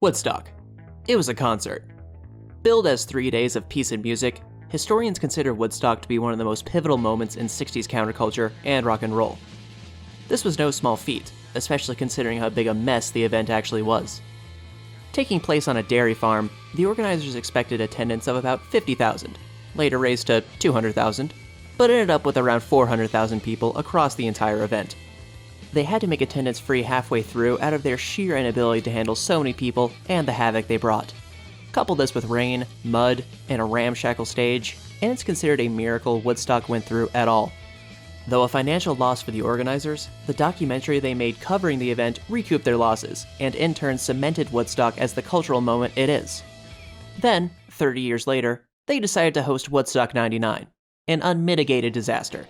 Woodstock. It was a concert. Billed as 3 days of peace and music, historians consider Woodstock to be one of the most pivotal moments in 60s counterculture and rock and roll. This was no small feat, especially considering how big a mess the event actually was. Taking place on a dairy farm, the organizers expected attendance of about 50,000, later raised to 200,000, but ended up with around 400,000 people across the entire event. They had to make attendance free halfway through out of their sheer inability to handle so many people and the havoc they brought. Couple this with rain, mud, and a ramshackle stage, and it's considered a miracle Woodstock went through at all. Though a financial loss for the organizers, the documentary they made covering the event recouped their losses, and in turn cemented Woodstock as the cultural moment it is. Then, 30 years later, they decided to host Woodstock 99, an unmitigated disaster.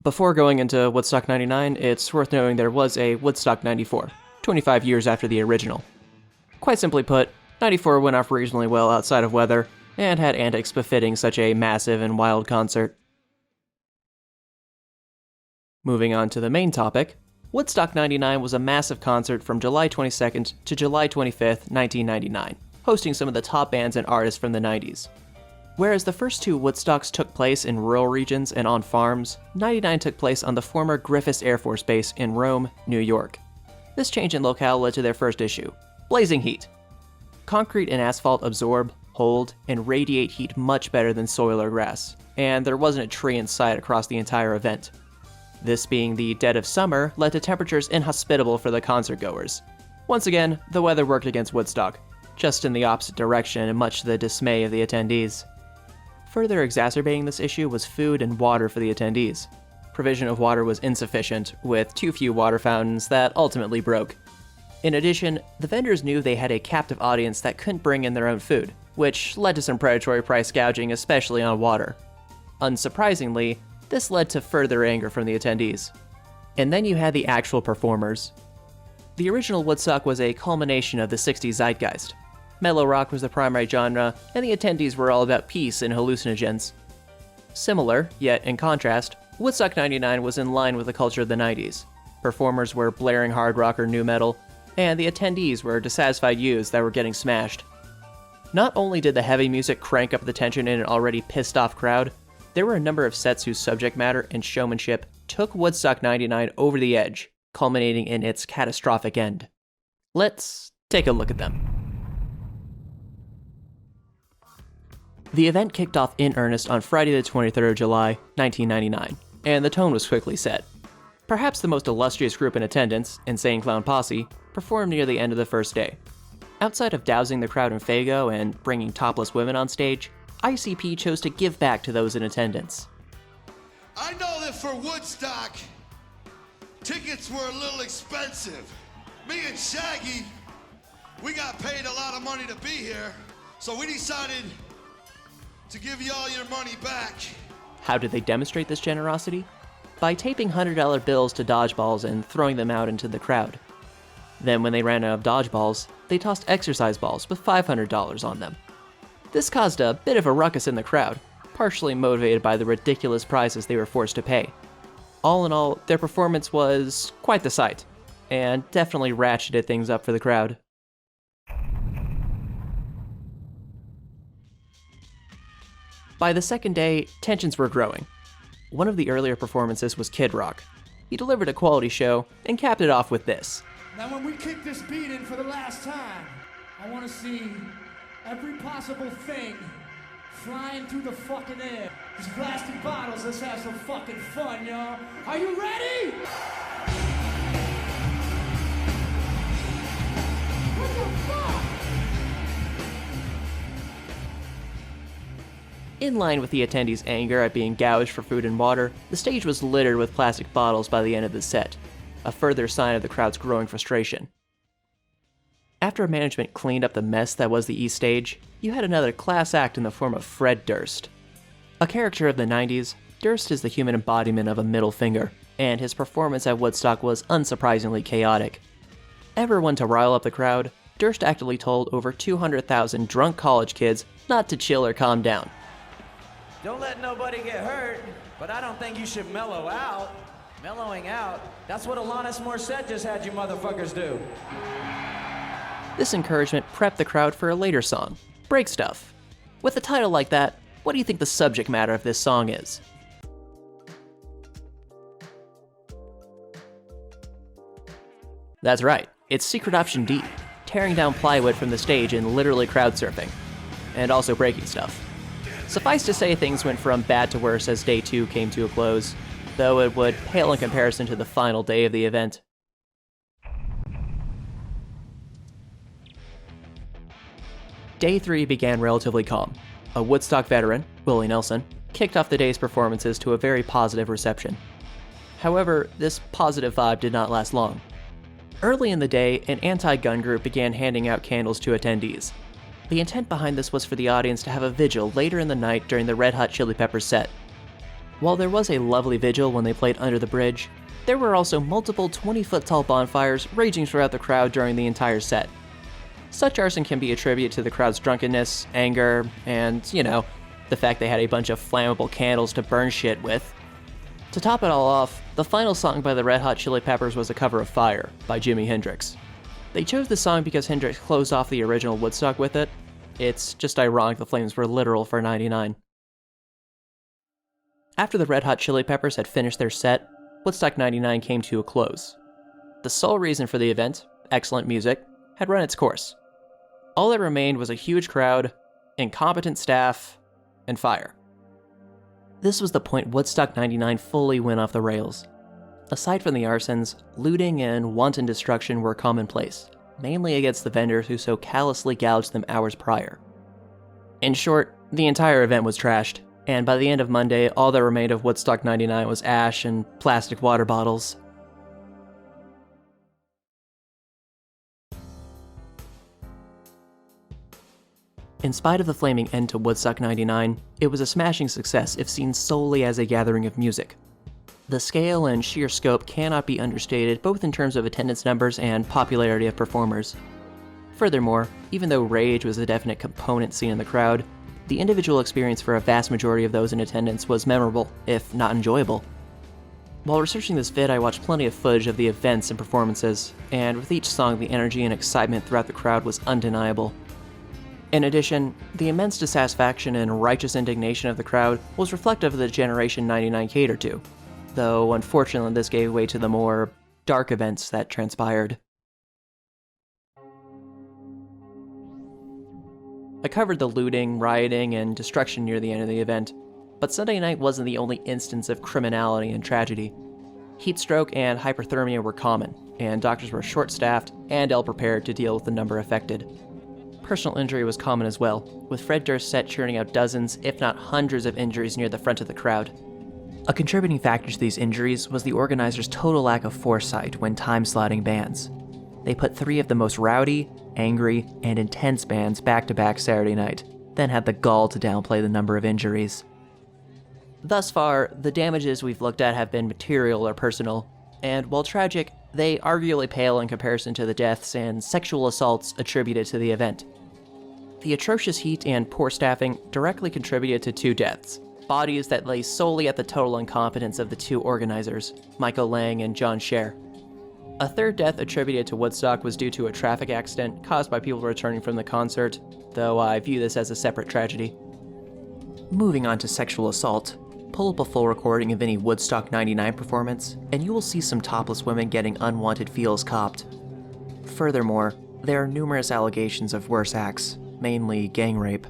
Before going into Woodstock 99, it's worth noting there was a Woodstock 94, 25 years after the original. Quite simply put, 94 went off reasonably well outside of weather, and had antics befitting such a massive and wild concert. Moving on to the main topic, Woodstock 99 was a massive concert from July 22nd to July 25th, 1999, hosting some of the top bands and artists from the 90s. Whereas the first two Woodstocks took place in rural regions and on farms, 99 took place on the former Griffiths Air Force Base in Rome, New York. This change in locale led to their first issue, blazing heat. Concrete and asphalt absorb, hold, and radiate heat much better than soil or grass, and there wasn't a tree in sight across the entire event. This being the dead of summer led to temperatures inhospitable for the concert goers. Once again, the weather worked against Woodstock, just in the opposite direction and much to the dismay of the attendees. Further exacerbating this issue was food and water for the attendees. Provision of water was insufficient, with too few water fountains that ultimately broke. In addition, the vendors knew they had a captive audience that couldn't bring in their own food, which led to some predatory price gouging, especially on water. Unsurprisingly, this led to further anger from the attendees. And then you had the actual performers. The original Woodstock was a culmination of the 60s zeitgeist. Mellow rock was the primary genre, and the attendees were all about peace and hallucinogens. Similar, yet in contrast, Woodstock 99 was in line with the culture of the 90s. Performers were blaring hard rock or nu metal, and the attendees were dissatisfied youths that were getting smashed. Not only did the heavy music crank up the tension in an already pissed-off crowd, there were a number of sets whose subject matter and showmanship took Woodstock 99 over the edge, culminating in its catastrophic end. Let's take a look at them. The event kicked off in earnest on Friday the 23rd of July, 1999, and the tone was quickly set. Perhaps the most illustrious group in attendance, Insane Clown Posse, performed near the end of the first day. Outside of dousing the crowd in Faygo and bringing topless women on stage, ICP chose to give back to those in attendance. I know that for Woodstock, tickets were a little expensive. Me and Shaggy, we got paid a lot of money to be here, so we decided to give you all your money back. How did they demonstrate this generosity? By taping $100 bills to dodgeballs and throwing them out into the crowd. Then when they ran out of dodgeballs, they tossed exercise balls with $500 on them. This caused a bit of a ruckus in the crowd, partially motivated by the ridiculous prizes they were forced to pay. All in all, their performance was quite the sight, and definitely ratcheted things up for the crowd. By the second day, tensions were growing. One of the earlier performances was Kid Rock. He delivered a quality show and capped it off with this. Now when we kick this beat in for the last time, I want to see every possible thing flying through the fucking air. These plastic bottles, let's have some fucking fun, y'all. Are you ready? What the fuck? In line with the attendees' anger at being gouged for food and water, the stage was littered with plastic bottles by the end of the set, a further sign of the crowd's growing frustration. After management cleaned up the mess that was the East Stage, you had another class act in the form of Fred Durst. A character of the 90s, Durst is the human embodiment of a middle finger, and his performance at Woodstock was unsurprisingly chaotic. Ever one to rile up the crowd, Durst actively told over 200,000 drunk college kids not to chill or calm down. Don't let nobody get hurt, but I don't think you should mellow out. Mellowing out? That's what Alanis Morissette just had you motherfuckers do. This encouragement prepped the crowd for a later song, Break Stuff. With a title like that, what do you think the subject matter of this song is? That's right, it's secret option D, tearing down plywood from the stage and literally crowd surfing, and also breaking stuff. Suffice to say, things went from bad to worse as day 2 came to a close, though it would pale in comparison to the final day of the event. Day 3 began relatively calm. A Woodstock veteran, Willie Nelson, kicked off the day's performances to a very positive reception. However, this positive vibe did not last long. Early in the day, an anti-gun group began handing out candles to attendees. The intent behind this was for the audience to have a vigil later in the night during the Red Hot Chili Peppers set. While there was a lovely vigil when they played Under the Bridge, there were also multiple 20-foot-tall bonfires raging throughout the crowd during the entire set. Such arson can be attributed to the crowd's drunkenness, anger, and, the fact they had a bunch of flammable candles to burn shit with. To top it all off, the final song by the Red Hot Chili Peppers was a cover of Fire by Jimi Hendrix. They chose the song because Hendrix closed off the original Woodstock with it. It's just ironic the flames were literal for 99. After the Red Hot Chili Peppers had finished their set, Woodstock 99 came to a close. The sole reason for the event, excellent music, had run its course. All that remained was a huge crowd, incompetent staff, and fire. This was the point Woodstock 99 fully went off the rails. Aside from the arsons, looting and wanton destruction were commonplace, mainly against the vendors who so callously gouged them hours prior. In short, the entire event was trashed, and by the end of Monday, all that remained of Woodstock 99 was ash and plastic water bottles. In spite of the flaming end to Woodstock 99, it was a smashing success if seen solely as a gathering of music. The scale and sheer scope cannot be understated both in terms of attendance numbers and popularity of performers. Furthermore, even though rage was a definite component seen in the crowd, the individual experience for a vast majority of those in attendance was memorable, if not enjoyable. While researching this vid, I watched plenty of footage of the events and performances, and with each song the energy and excitement throughout the crowd was undeniable. In addition, the immense dissatisfaction and righteous indignation of the crowd was reflective of the generation 99 catered to, though unfortunately this gave way to the more dark events that transpired. I covered the looting, rioting, and destruction near the end of the event, but Sunday night wasn't the only instance of criminality and tragedy. Heat stroke and hyperthermia were common, and doctors were short-staffed and ill-prepared to deal with the number affected. Personal injury was common as well, with Fred Durst set churning out dozens, if not hundreds of injuries near the front of the crowd. A contributing factor to these injuries was the organizers' total lack of foresight when time-slotting bands. They put 3 of the most rowdy, angry, and intense bands back-to-back Saturday night, then had the gall to downplay the number of injuries. Thus far, the damages we've looked at have been material or personal, and while tragic, they arguably pale in comparison to the deaths and sexual assaults attributed to the event. The atrocious heat and poor staffing directly contributed to 2 deaths, bodies that lay solely at the total incompetence of the 2 organizers, Michael Lang and John Scher. A 3rd death attributed to Woodstock was due to a traffic accident caused by people returning from the concert, though I view this as a separate tragedy. Moving on to sexual assault, pull up a full recording of any Woodstock 99 performance, and you will see some topless women getting unwanted feels copped. Furthermore, there are numerous allegations of worse acts, mainly gang rape.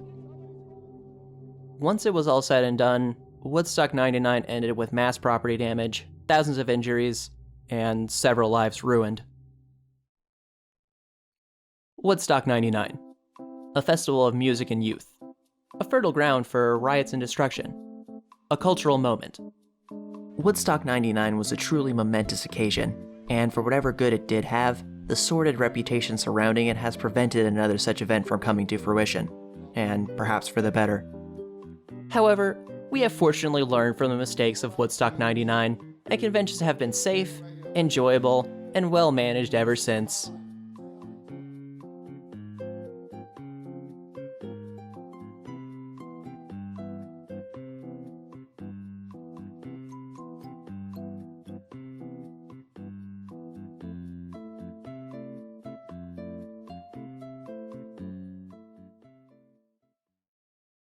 Once it was all said and done, Woodstock 99 ended with mass property damage, thousands of injuries, and several lives ruined. Woodstock 99. A festival of music and youth. A fertile ground for riots and destruction. A cultural moment. Woodstock 99 was a truly momentous occasion, and for whatever good it did have, the sordid reputation surrounding it has prevented another such event from coming to fruition, and perhaps for the better. However, we have fortunately learned from the mistakes of Woodstock 99, and conventions have been safe, enjoyable, and well managed ever since.